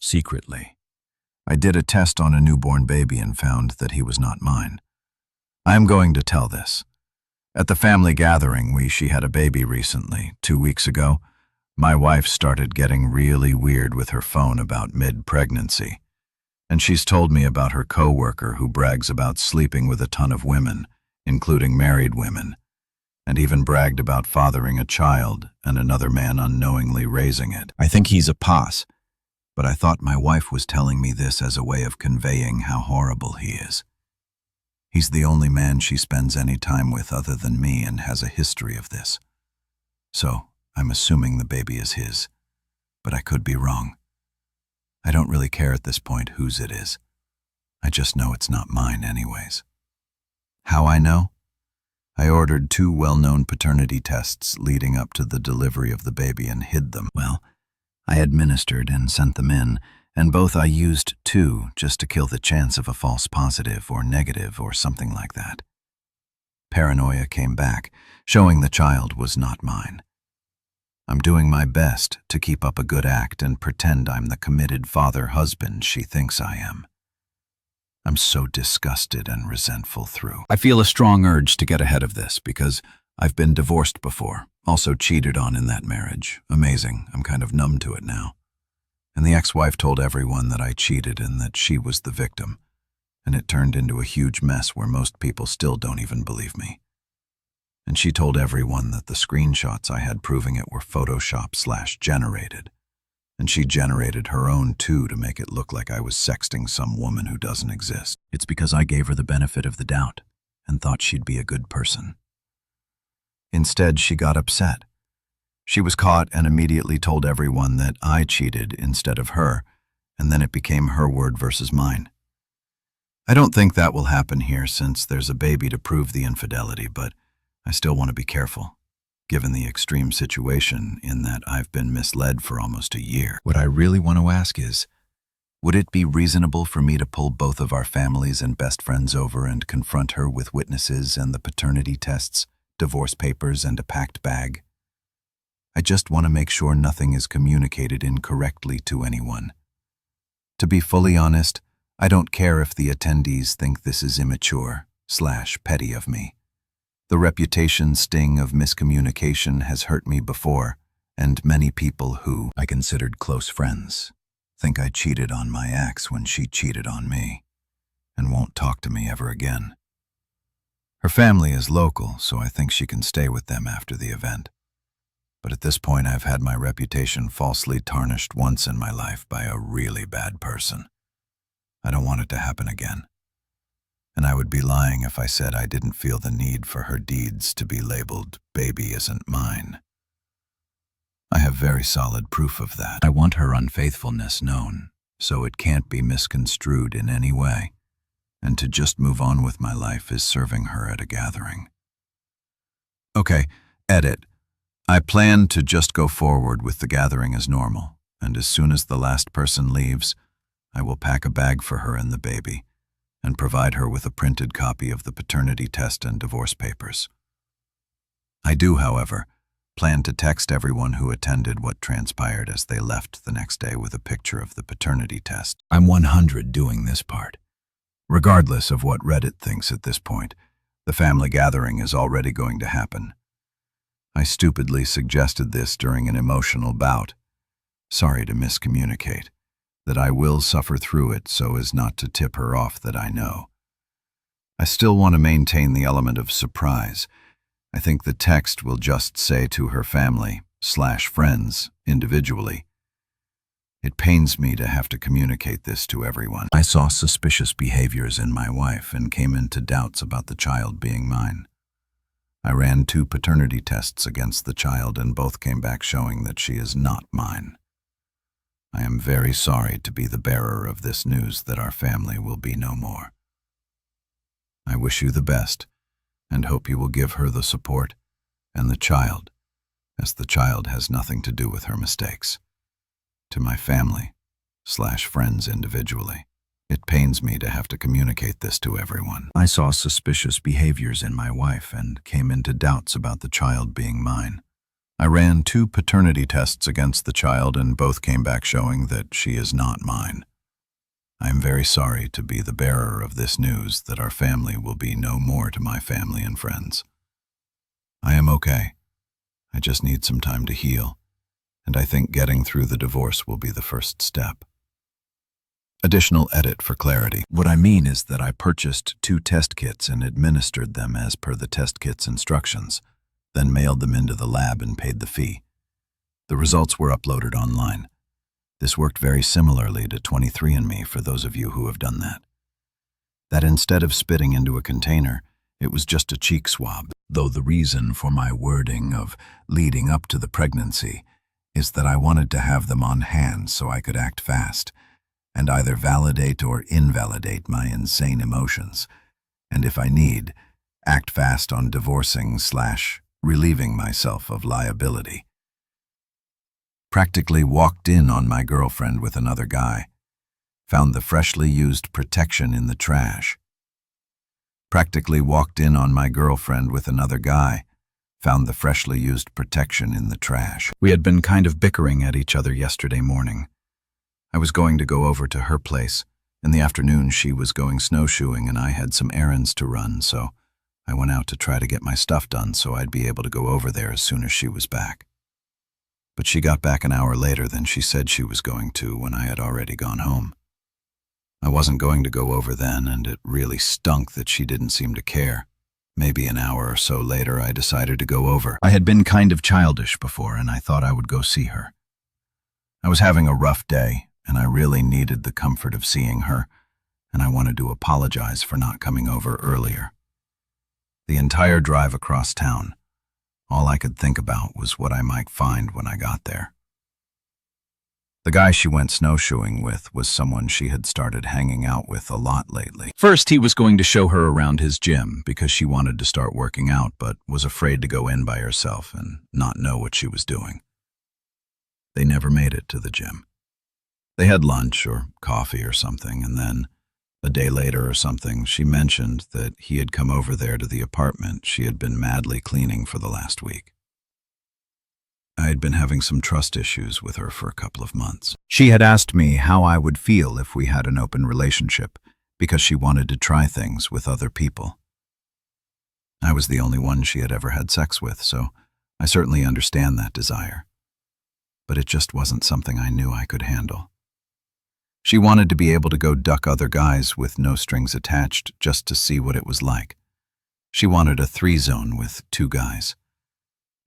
secretly. I did a test on a newborn baby and found that he was not mine. I am going to tell this. At the family gathering, she had a baby recently, 2 weeks ago. My wife started getting really weird with her phone about mid-pregnancy. And she's told me about her coworker who brags about sleeping with a ton of women, including married women, and even bragged about fathering a child and another man unknowingly raising it. I think he's a pos, but I thought my wife was telling me this as a way of conveying how horrible he is. He's the only man she spends any time with other than me and has a history of this. So, I'm assuming the baby is his, but I could be wrong. I don't really care at this point whose it is. I just know it's not mine anyways. How I know? I ordered 2 well-known paternity tests leading up to the delivery of the baby and hid them. Well, I administered and sent them in, and both I used too, just to kill the chance of a false positive or negative or something like that. Paranoia came back, showing the child was not mine. I'm doing my best to keep up a good act and pretend I'm the committed father-husband she thinks I am. I'm so disgusted and resentful through. I feel a strong urge to get ahead of this because I've been divorced before, also cheated on in that marriage. Amazing, I'm kind of numb to it now. And the ex-wife told everyone that I cheated and that she was the victim, and it turned into a huge mess where most people still don't even believe me. And she told everyone that the screenshots I had proving it were Photoshop/generated. And she generated her own too to make it look like I was sexting some woman who doesn't exist. It's because I gave her the benefit of the doubt and thought she'd be a good person. Instead, she got upset. She was caught and immediately told everyone that I cheated instead of her, and then it became her word versus mine. I don't think that will happen here since there's a baby to prove the infidelity, but I still want to be careful, given the extreme situation in that I've been misled for almost a year. What I really want to ask is, would it be reasonable for me to pull both of our families and best friends over and confront her with witnesses and the paternity tests, divorce papers, and a packed bag? I just want to make sure nothing is communicated incorrectly to anyone. To be fully honest, I don't care if the attendees think this is immature/petty of me. The reputation sting of miscommunication has hurt me before, and many people who I considered close friends think I cheated on my ex when she cheated on me, and won't talk to me ever again. Her family is local, so I think she can stay with them after the event. But at this point, I've had my reputation falsely tarnished once in my life by a really bad person. I don't want it to happen again. And I would be lying if I said I didn't feel the need for her deeds to be labeled "baby isn't mine." I have very solid proof of that. I want her unfaithfulness known, so it can't be misconstrued in any way, and to just move on with my life is serving her at a gathering. Okay, edit. I plan to just go forward with the gathering as normal, and as soon as the last person leaves, I will pack a bag for her and the baby, and provide her with a printed copy of the paternity test and divorce papers. I do, however, plan to text everyone who attended what transpired as they left the next day with a picture of the paternity test. I'm 100 doing this part. Regardless of what Reddit thinks at this point, the family gathering is already going to happen. I stupidly suggested this during an emotional bout. Sorry to miscommunicate, that I will suffer through it so as not to tip her off that I know. I still want to maintain the element of surprise. I think the text will just say to her family/friends individually. It pains me to have to communicate this to everyone. I saw suspicious behaviors in my wife and came into doubts about the child being mine. I ran 2 paternity tests against the child and both came back showing that she is not mine. I am very sorry to be the bearer of this news that our family will be no more. I wish you the best and hope you will give her the support and the child, as the child has nothing to do with her mistakes. To my family/friends individually, it pains me to have to communicate this to everyone. I saw suspicious behaviors in my wife and came into doubts about the child being mine. I ran 2 paternity tests against the child and both came back showing that she is not mine. I am very sorry to be the bearer of this news that our family will be no more to my family and friends. I am okay. I just need some time to heal, and I think getting through the divorce will be the first step. Additional edit for clarity. What I mean is that I purchased 2 test kits and administered them as per the test kit's instructions, then mailed them into the lab and paid the fee. The results were uploaded online. This worked very similarly to 23andMe for those of you who have done that. That instead of spitting into a container, it was just a cheek swab, though the reason for my wording of leading up to the pregnancy is that I wanted to have them on hand so I could act fast and either validate or invalidate my insane emotions, and if I need, act fast on divorcing/relieving myself of liability. Practically walked in on my girlfriend with another guy. Found the freshly used protection in the trash. Practically walked in on my girlfriend with another guy. Found the freshly used protection in the trash. We had been kind of bickering at each other yesterday morning. I was going to go over to her place. In the afternoon, she was going snowshoeing and I had some errands to run, so I went out to try to get my stuff done so I'd be able to go over there as soon as she was back. But she got back an hour later than she said she was going to when I had already gone home. I wasn't going to go over then, and it really stunk that she didn't seem to care. Maybe an hour or so later, I decided to go over. I had been kind of childish before, and I thought I would go see her. I was having a rough day, and I really needed the comfort of seeing her, and I wanted to apologize for not coming over earlier. The entire drive across town, all I could think about was what I might find when I got there. The guy she went snowshoeing with was someone she had started hanging out with a lot lately. First, he was going to show her around his gym because she wanted to start working out but was afraid to go in by herself and not know what she was doing. They never made it to the gym. They had lunch or coffee or something, and then, a day later or something, she mentioned that he had come over there to the apartment she had been madly cleaning for the last week. I had been having some trust issues with her for a couple of months. She had asked me how I would feel if we had an open relationship because she wanted to try things with other people. I was the only one she had ever had sex with, so I certainly understand that desire. But it just wasn't something I knew I could handle. She wanted to be able to go duck other guys with no strings attached just to see what it was like. She wanted a 3-zone with 2 guys.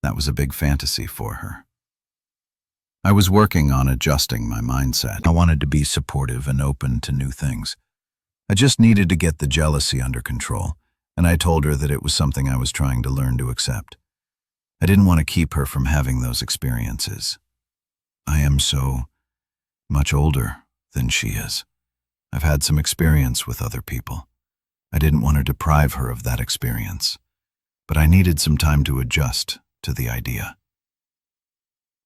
That was a big fantasy for her. I was working on adjusting my mindset. I wanted to be supportive and open to new things. I just needed to get the jealousy under control, and I told her that it was something I was trying to learn to accept. I didn't want to keep her from having those experiences. I am so much older than she is. I've had some experience with other people. I didn't want to deprive her of that experience, but I needed some time to adjust to the idea.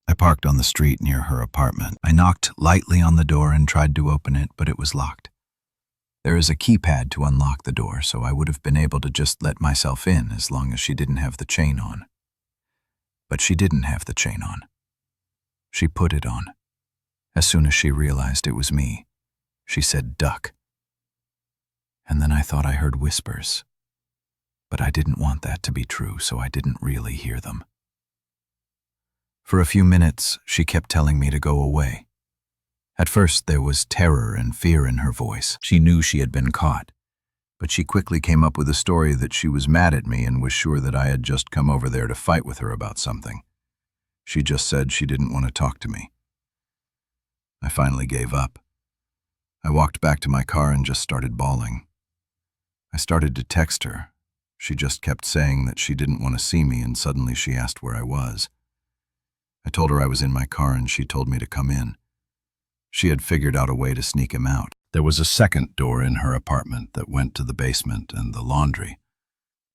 I parked on the street near her apartment. I knocked lightly on the door and tried to open it, but it was locked. There is a keypad to unlock the door, so I would have been able to just let myself in as long as she didn't have the chain on. But she didn't have the chain on. She put it on. As soon as she realized it was me, she said, "Duck." And then I thought I heard whispers. But I didn't want that to be true, so I didn't really hear them. For a few minutes, she kept telling me to go away. At first, there was terror and fear in her voice. She knew she had been caught. But she quickly came up with a story that she was mad at me and was sure that I had just come over there to fight with her about something. She just said she didn't want to talk to me. I finally gave up. I walked back to my car and just started bawling. I started to text her. She just kept saying that she didn't want to see me, and suddenly she asked where I was. I told her I was in my car and she told me to come in. She had figured out a way to sneak him out. There was a second door in her apartment that went to the basement and the laundry,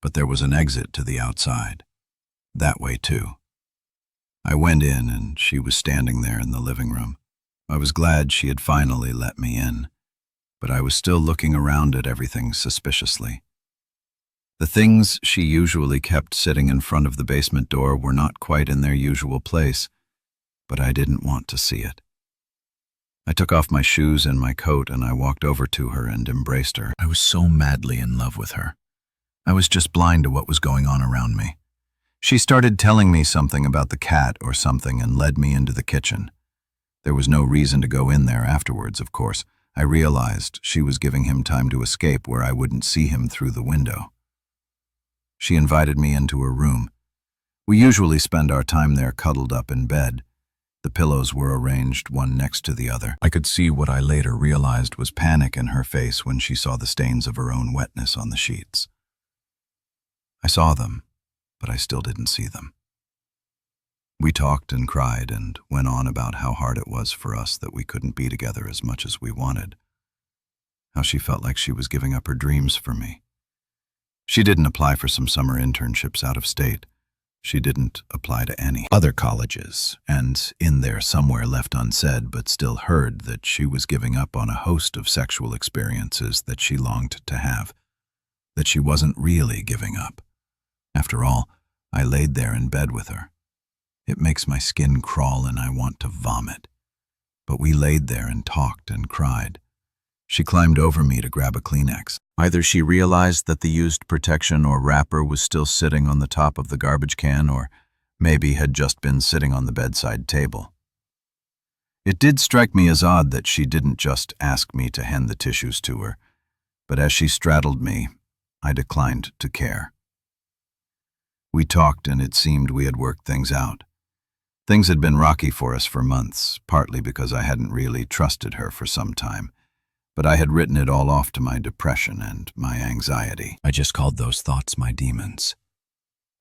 but there was an exit to the outside. That way too. I went in and she was standing there in the living room. I was glad she had finally let me in, but I was still looking around at everything suspiciously. The things she usually kept sitting in front of the basement door were not quite in their usual place, but I didn't want to see it. I took off my shoes and my coat and I walked over to her and embraced her. I was so madly in love with her. I was just blind to what was going on around me. She started telling me something about the cat or something and led me into the kitchen. There was no reason to go in there afterwards, of course. I realized she was giving him time to escape where I wouldn't see him through the window. She invited me into her room. We usually spend our time there cuddled up in bed. The pillows were arranged one next to the other. I could see what I later realized was panic in her face when she saw the stains of her own wetness on the sheets. I saw them, but I still didn't see them. We talked and cried and went on about how hard it was for us that we couldn't be together as much as we wanted. How she felt like she was giving up her dreams for me. She didn't apply for some summer internships out of state. She didn't apply to any other colleges, and in there somewhere left unsaid but still heard that she was giving up on a host of sexual experiences that she longed to have, that she wasn't really giving up. After all, I laid there in bed with her. It makes my skin crawl and I want to vomit. But we laid there and talked and cried. She climbed over me to grab a Kleenex. Either she realized that the used protection or wrapper was still sitting on the top of the garbage can, or maybe had just been sitting on the bedside table. It did strike me as odd that she didn't just ask me to hand the tissues to her, but as she straddled me, I declined to care. We talked and it seemed we had worked things out. Things had been rocky for us for months, partly because I hadn't really trusted her for some time. But I had written it all off to my depression and my anxiety. I just called those thoughts my demons.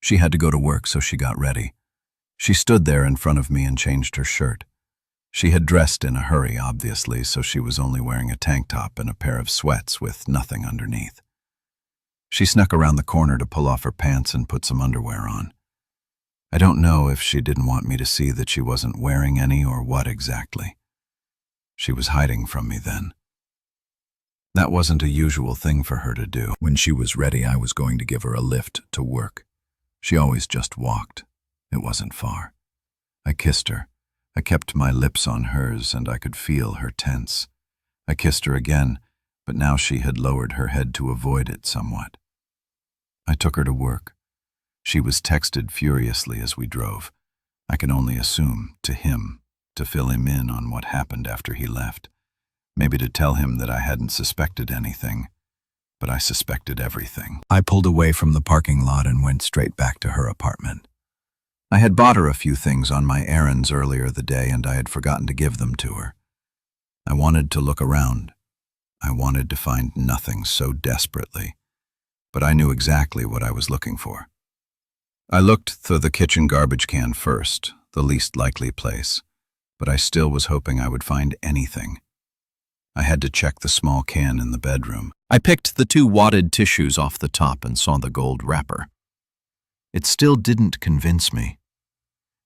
She had to go to work, so she got ready. She stood there in front of me and changed her shirt. She had dressed in a hurry, obviously, so she was only wearing a tank top and a pair of sweats with nothing underneath. She snuck around the corner to pull off her pants and put some underwear on. I don't know if she didn't want me to see that she wasn't wearing any or what exactly. She was hiding from me then. That wasn't a usual thing for her to do. When she was ready, I was going to give her a lift to work. She always just walked. It wasn't far. I kissed her. I kept my lips on hers, and I could feel her tense. I kissed her again, but now she had lowered her head to avoid it somewhat. I took her to work. She was texted furiously as we drove. I can only assume, to him, to fill him in on what happened after he left. Maybe to tell him that I hadn't suspected anything, but I suspected everything. I pulled away from the parking lot and went straight back to her apartment. I had bought her a few things on my errands earlier the day, and I had forgotten to give them to her. I wanted to look around. I wanted to find nothing so desperately, but I knew exactly what I was looking for. I looked through the kitchen garbage can first, the least likely place, but I still was hoping I would find anything. I had to check the small can in the bedroom. I picked the 2 wadded tissues off the top and saw the gold wrapper. It still didn't convince me.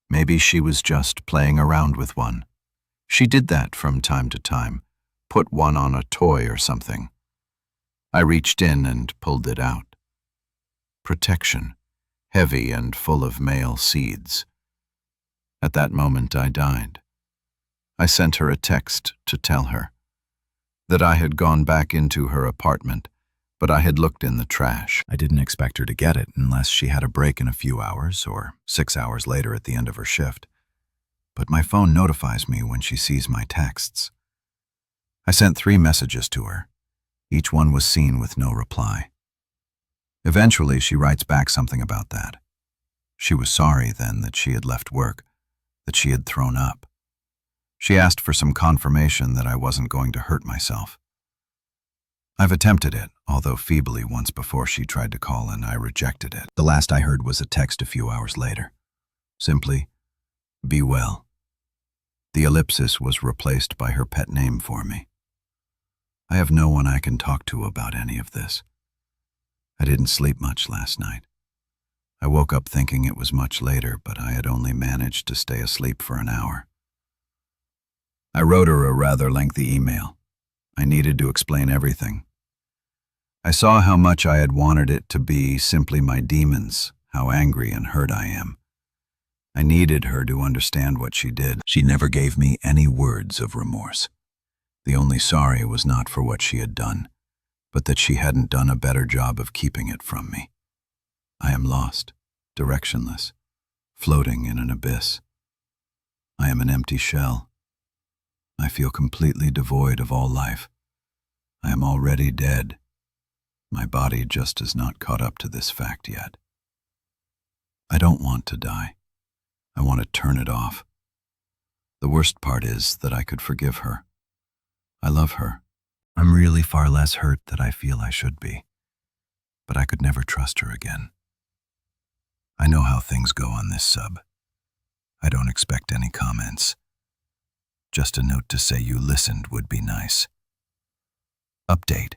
Maybe she was just playing around with one. She did that from time to time, put one on a toy or something. I reached in and pulled it out. Protection, heavy and full of male seeds. At that moment I died. I sent her a text to tell her that I had gone back into her apartment, but I had looked in the trash. I didn't expect her to get it unless she had a break in a few hours or 6 hours later at the end of her shift. But my phone notifies me when she sees my texts. I sent 3 messages to her. Each one was seen with no reply. Eventually, she writes back something about that. She was sorry then that she had left work, that she had thrown up. She asked for some confirmation that I wasn't going to hurt myself. I've attempted it, although feebly once before she tried to call and I rejected it. The last I heard was a text a few hours later. Simply, "Be well." The ellipsis was replaced by her pet name for me. I have no one I can talk to about any of this. I didn't sleep much last night. I woke up thinking it was much later, but I had only managed to stay asleep for an hour. I wrote her a rather lengthy email. I needed to explain everything. I saw how much I had wanted it to be simply my demons, how angry and hurt I am. I needed her to understand what she did. She never gave me any words of remorse. The only sorry was not for what she had done, but that she hadn't done a better job of keeping it from me. I am lost, directionless, floating in an abyss. I am an empty shell. I feel completely devoid of all life. I am already dead. My body just has not caught up to this fact yet. I don't want to die. I want to turn it off. The worst part is that I could forgive her. I love her. I'm really far less hurt than I feel I should be. But I could never trust her again. I know how things go on this sub. I don't expect any comments. Just a note to say you listened would be nice. Update.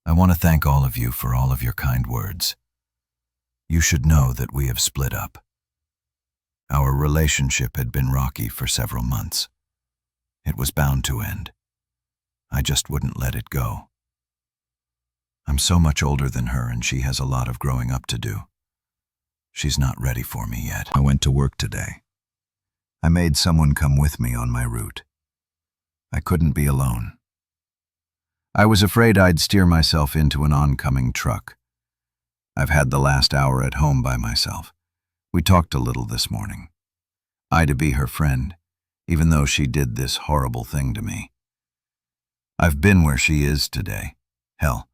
I want to thank all of you for all of your kind words. You should know that we have split up. Our relationship had been rocky for several months. It was bound to end. I just wouldn't let it go. I'm so much older than her and she has a lot of growing up to do. She's not ready for me yet. I went to work today. I made someone come with me on my route. I couldn't be alone. I was afraid I'd steer myself into an oncoming truck. I've had the last hour at home by myself. We talked a little this morning. I to be her friend, even though she did this horrible thing to me. I've been where she is today. Hell,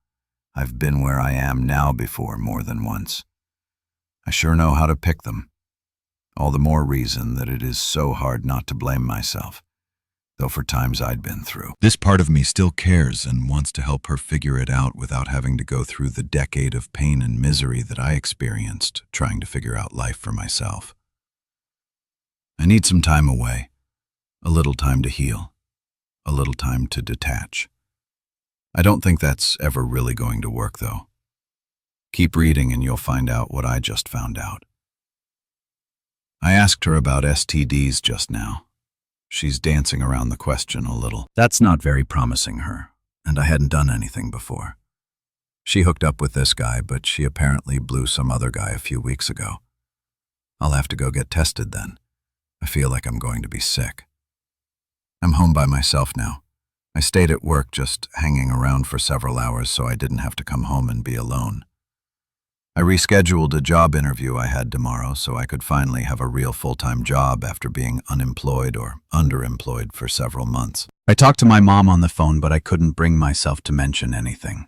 I've been where I am now before more than once. I sure know how to pick them. All the more reason that it is so hard not to blame myself, though for times I'd been through. This part of me still cares and wants to help her figure it out without having to go through the decade of pain and misery that I experienced trying to figure out life for myself. I need some time away, a little time to heal, a little time to detach. I don't think that's ever really going to work, though. Keep reading and you'll find out what I just found out. I asked her about STDs just now. She's dancing around the question a little. That's not very promising her, and I hadn't done anything before. She hooked up with this guy, but she apparently blew some other guy a few weeks ago. I'll have to go get tested then. I feel like I'm going to be sick. I'm home by myself now. I stayed at work just hanging around for several hours so I didn't have to come home and be alone. I rescheduled a job interview I had tomorrow so I could finally have a real full-time job after being unemployed or underemployed for several months. I talked to my mom on the phone, but I couldn't bring myself to mention anything.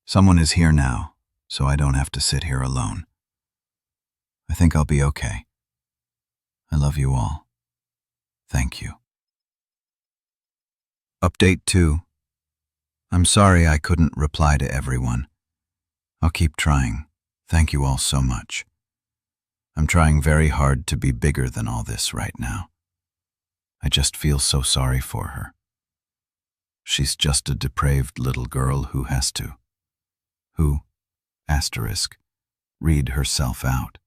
Someone is here now, so I don't have to sit here alone. I think I'll be okay. I love you all. Thank you. Update 2. I'm sorry I couldn't reply to everyone. I'll keep trying. Thank you all so much. I'm trying very hard to be bigger than all this right now. I just feel so sorry for her. She's just a depraved little girl who has to, read herself out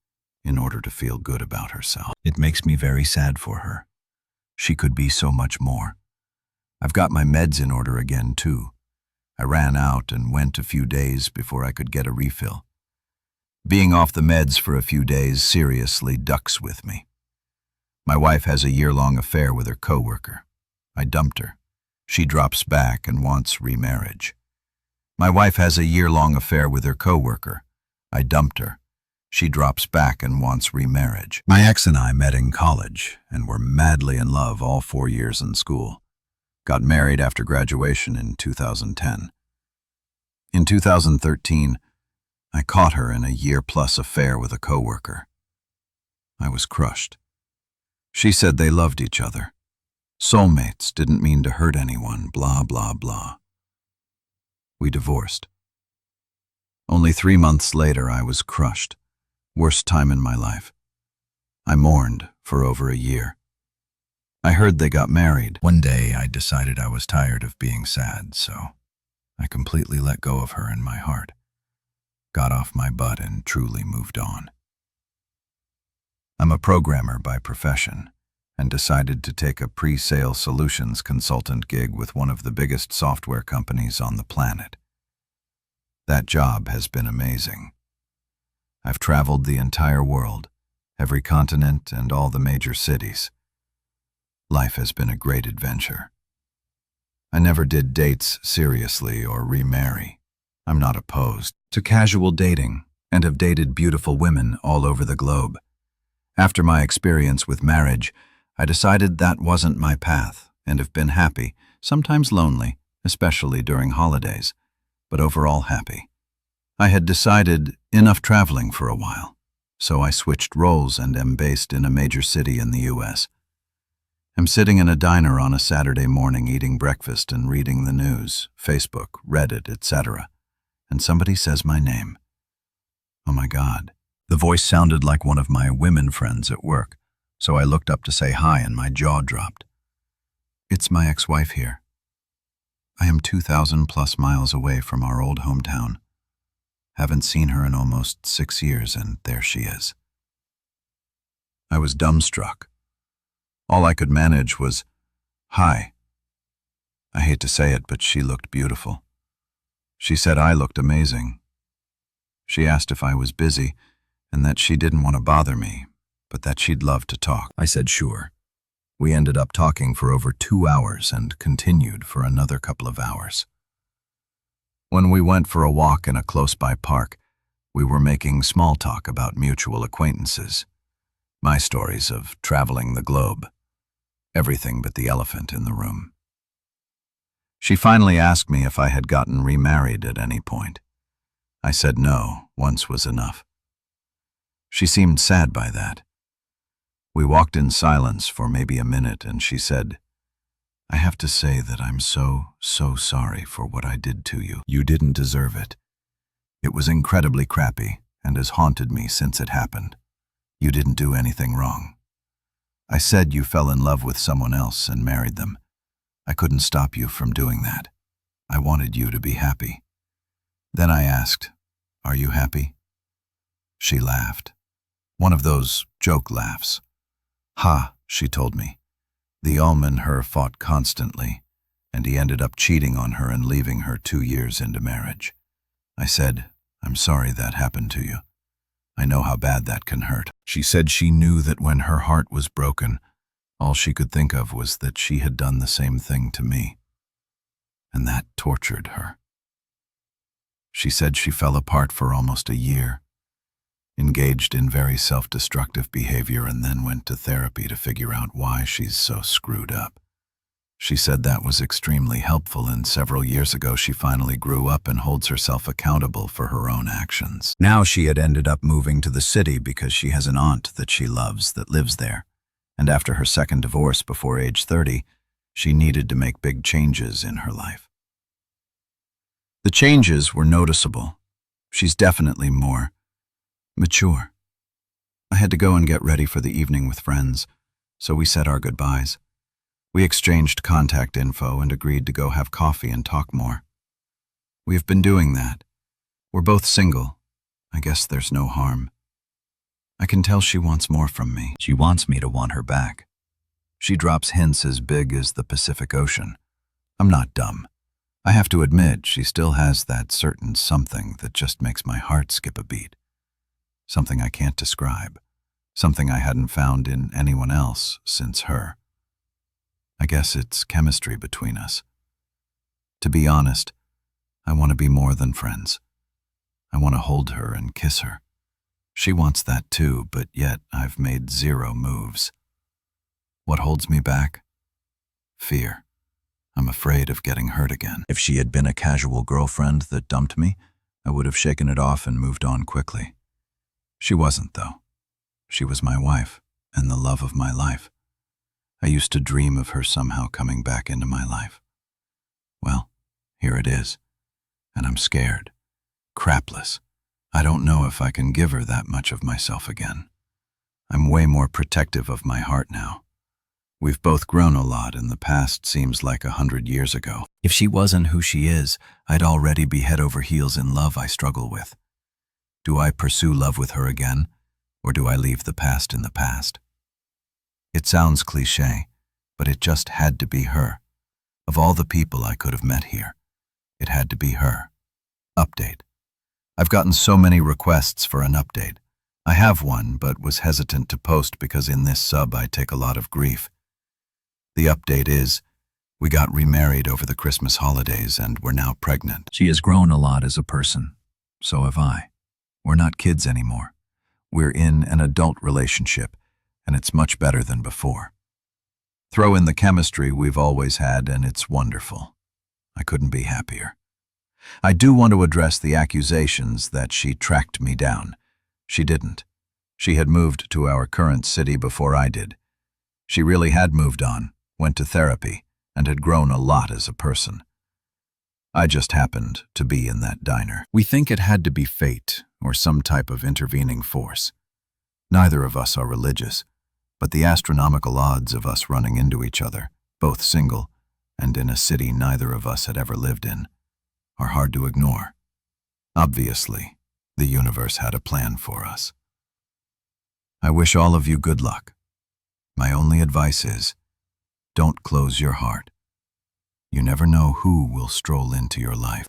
in order to feel good about herself. It makes me very sad for her. She could be so much more. I've got my meds in order again, too. I ran out and went a few days before I could get a refill. Being off the meds for a few days seriously ducks with me. My wife has a year-long affair with her coworker. I dumped her. She drops back and wants remarriage. My wife has a year-long affair with her coworker. I dumped her. She drops back and wants remarriage. My ex and I met in college and were madly in love all 4 years in school. Got married after graduation in 2010. In 2013, I caught her in a year-plus affair with a coworker. I was crushed. She said they loved each other. Soulmates, didn't mean to hurt anyone, blah, blah, blah. We divorced. Only 3 months later, I was crushed. Worst time in my life. I mourned for over a year. I heard they got married. One day, I decided I was tired of being sad, so I completely let go of her in my heart, got off my butt and truly moved on. I'm a programmer by profession and decided to take a pre-sale solutions consultant gig with one of the biggest software companies on the planet. That job has been amazing. I've traveled the entire world, every continent and all the major cities. Life has been a great adventure. I never did dates seriously or remarry. I'm not opposed to casual dating and have dated beautiful women all over the globe. After my experience with marriage, I decided that wasn't my path and have been happy, sometimes lonely, especially during holidays, but overall happy. I had decided enough traveling for a while, so I switched roles and am based in a major city in the US. I'm sitting in a diner on a Saturday morning eating breakfast and reading the news, Facebook, Reddit, etc., and somebody says my name. Oh my God. The voice sounded like one of my women friends at work, so I looked up to say hi and my jaw dropped. It's my ex-wife here. I am 2,000 plus miles away from our old hometown. Haven't seen her in almost 6 years, and there she is. I was dumbstruck. All I could manage was, "Hi." I hate to say it, but she looked beautiful. She said I looked amazing. She asked if I was busy, and that she didn't want to bother me, but that she'd love to talk. I said sure. We ended up talking for over 2 hours and continued for another couple of hours. When we went for a walk in a close-by park, we were making small talk about mutual acquaintances, my stories of traveling the globe, everything but the elephant in the room. She finally asked me if I had gotten remarried at any point. I said no, once was enough. She seemed sad by that. We walked in silence for maybe a minute, and she said, "I have to say that I'm so sorry for what I did to you. You didn't deserve it. It was incredibly crappy and has haunted me since it happened. You didn't do anything wrong. I said you fell in love with someone else and married them. I couldn't stop you from doing that. I wanted you to be happy." Then I asked, "Are you happy?" She laughed. One of those joke laughs. "Ha," she told me. The Ulm and her fought constantly, and he ended up cheating on her and leaving her 2 years into marriage. I said, "I'm sorry that happened to you. I know how bad that can hurt." She said she knew that when her heart was broken, all she could think of was that she had done the same thing to me, and that tortured her. She said she fell apart for almost a year, engaged in very self-destructive behavior, and then went to therapy to figure out why she's so screwed up. She said that was extremely helpful, and several years ago she finally grew up and holds herself accountable for her own actions. Now she had ended up moving to the city because she has an aunt that she loves that lives there, and after her second divorce before age 30, she needed to make big changes in her life. The changes were noticeable. She's definitely more mature. I had to go and get ready for the evening with friends, so we said our goodbyes. We exchanged contact info and agreed to go have coffee and talk more. We have been doing that. We're both single. I guess there's no harm. I can tell she wants more from me. She wants me to want her back. She drops hints as big as the Pacific Ocean. I'm not dumb. I have to admit, she still has that certain something that just makes my heart skip a beat. Something I can't describe. Something I hadn't found in anyone else since her. I guess it's chemistry between us. To be honest, I want to be more than friends. I want to hold her and kiss her. She wants that too, but yet I've made 0 moves. What holds me back? Fear. I'm afraid of getting hurt again. If she had been a casual girlfriend that dumped me, I would have shaken it off and moved on quickly. She wasn't, though. She was my wife and the love of my life. I used to dream of her somehow coming back into my life. Well, here it is, and I'm scared, crapless. I don't know if I can give her that much of myself again. I'm way more protective of my heart now. We've both grown a lot, and the past seems like 100 years ago. If she wasn't who she is, I'd already be head over heels in love I struggle with. Do I pursue love with her again, or do I leave the past in the past? It sounds cliché, but it just had to be her. Of all the people I could have met here, it had to be her. Update. I've gotten so many requests for an update. I have one, but was hesitant to post because in this sub I take a lot of grief. The update is, we got remarried over the Christmas holidays and we're now pregnant. She has grown a lot as a person. So have I. We're not kids anymore. We're in an adult relationship, and it's much better than before. Throw in the chemistry we've always had, and it's wonderful. I couldn't be happier. I do want to address the accusations that she tracked me down. She didn't. She had moved to our current city before I did. She really had moved on, went to therapy, and had grown a lot as a person. I just happened to be in that diner. We think it had to be fate or some type of intervening force. Neither of us are religious, but the astronomical odds of us running into each other, both single and in a city neither of us had ever lived in, are hard to ignore. Obviously, the universe had a plan for us. I wish all of you good luck. My only advice is, don't close your heart. You never know who will stroll into your life.